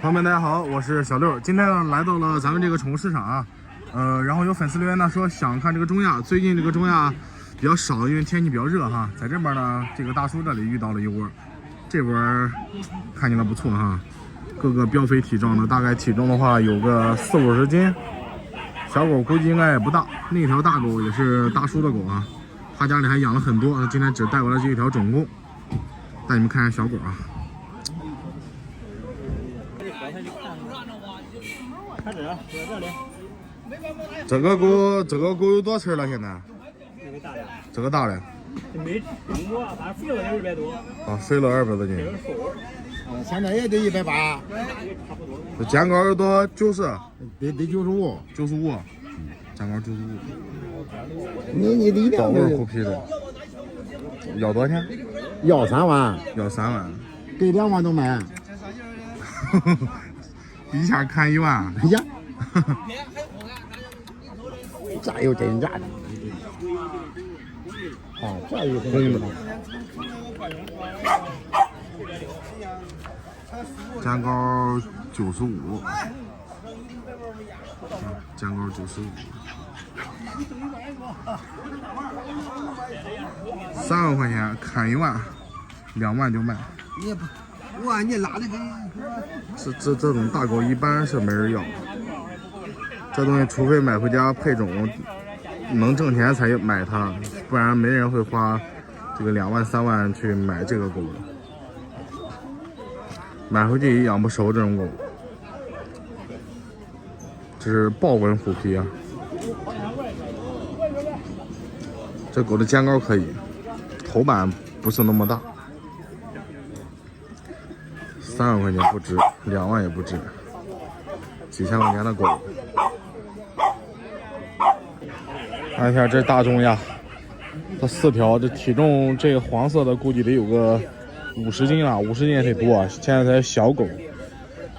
朋友们，大家好，我是小六。今天呢，来到了咱们这个宠物市场啊，然后有粉丝留言呢说想看这个中亚，最近这个中亚比较少，因为天气比较热哈。在这边呢，这个大叔这里遇到了一窝，这窝看起来不错哈，各个膘肥体壮的，大概体重的话有个40-50斤，小狗估计应该也不大。那条大狗也是大叔的狗啊，他家里还养了很多，今天只带过来这一条种公，带你们看一下小狗啊。这个狗有多吃了？现在？这个大的。没用过，反正肥了有200多。啊，肥了200多斤。现在也得180。这肩高有多？90。得95。95。肩高95。你的宝贝虎皮的。要多少钱？要3万。要3万。给2万都买。一下看1万。哎呀。这有真假的。啊，这有真的。肩高95。肩高95。3万块钱砍1万，2万就卖。你不，你拉的跟这种大狗一般是没人要，这东西除非买回家配种，能挣钱才买它，不然没人会花这个2万3万去买这个狗的，买回去也养不熟这种狗。这是豹纹虎皮啊，这狗的肩高可以，头板不是那么大。3万块钱不值，2万也不值，几千块钱的狗。看一下这大中亚，这4条，这体重这个黄色的估计得有个50斤啊，50斤也得多啊。现在才小狗，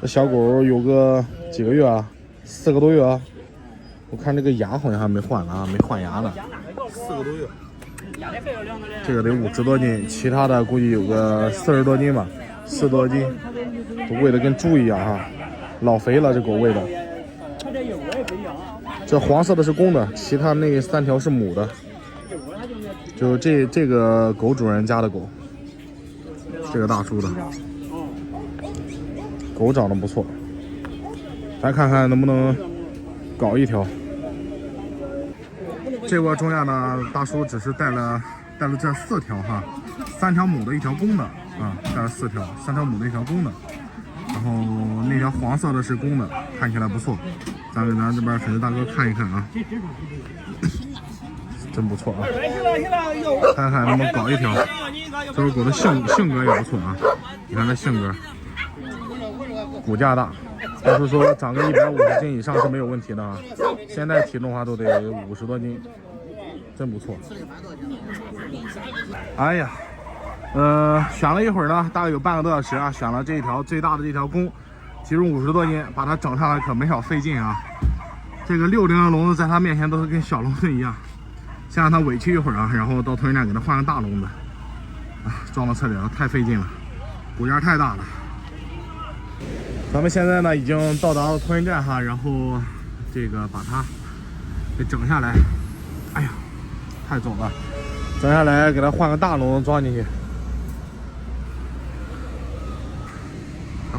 这小狗有个几个月啊，4个多月啊。我看这个牙好像还没换呢啊，没换牙呢，4个多月。这个得50多斤，其他的估计有个40多斤吧。40多斤，都喂的跟猪一样哈，老肥了这狗喂的。这黄色的是公的，其他那3条是母的。就这个狗主人家的狗，这个大叔的狗长得不错，咱看看能不能搞一条。这窝中亚呢，大叔只是带了这4条哈，3条母的，1条公的。啊，带了4条，3条母的，1条公的，然后那条黄色的是公的，看起来不错，咱给咱这边粉丝大哥看一看啊，真不错啊，看看能不能搞一条。这只狗的性格也不错啊，你看这性格，骨架大，但是说长个150斤以上是没有问题的啊，现在体重的话都得50多斤，真不错。哎呀。选了一会儿呢，大概有半个多小时啊，选了这一条最大的这条公，体重50多斤，把它整上来可没少费劲啊。这个60的笼子在它面前都是跟小笼子一样，先让它委屈一会儿啊，然后到托运站给它换个大笼子啊，装到车里了太费劲了，骨架太大了。咱们现在呢已经到达了托运站哈，然后这个把它给整下来，哎呀，太重了，整下来给它换个大笼子装进去。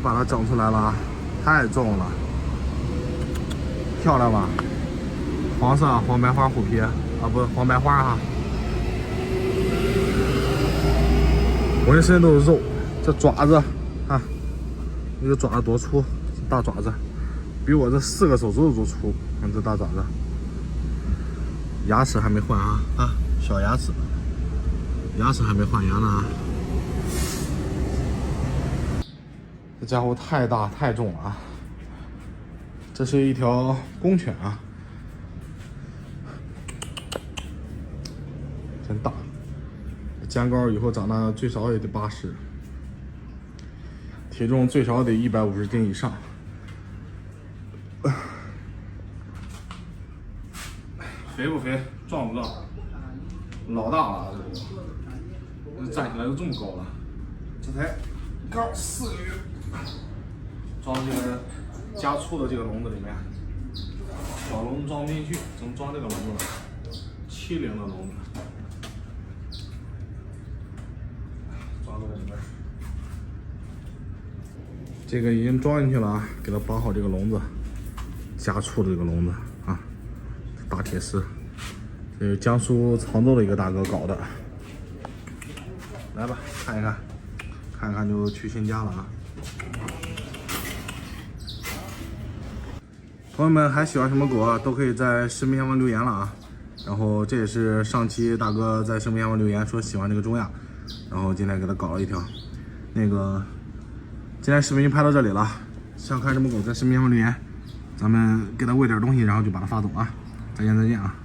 把它整出来了啊，太重了，漂亮吧？黄色黄白花虎皮啊，不黄白花哈，浑身都是肉，这爪子啊，这个爪子多粗，大爪子，比我这4个手指头都粗，看这大爪子，牙齿还没换啊，小牙齿，牙齿还没换牙呢啊。这家伙太大太重了啊！这是一条公犬啊，真大，肩高以后长大最少也得80，体重最少得150斤以上。肥不肥？壮不壮？老大了，这站起来都这么高了，这才刚4个月。装这个加粗的这个笼子里面，小笼子装不进去，只能装这个笼子了，70的笼子，装这个里面。这个已经装进去了啊，给它绑好这个笼子，加粗的这个笼子啊，大铁丝，这是江苏常州的一个大哥搞的。来吧，看一看，看一看就去新家了啊。朋友们还喜欢什么狗啊，都可以在视频下方留言了啊。然后这也是上期大哥在视频下方留言说喜欢这个中亚，然后今天给他搞了一条。那个，今天视频就拍到这里了，想看什么狗在视频下方留言，咱们给他喂点东西，然后就把它发走啊。再见再见啊。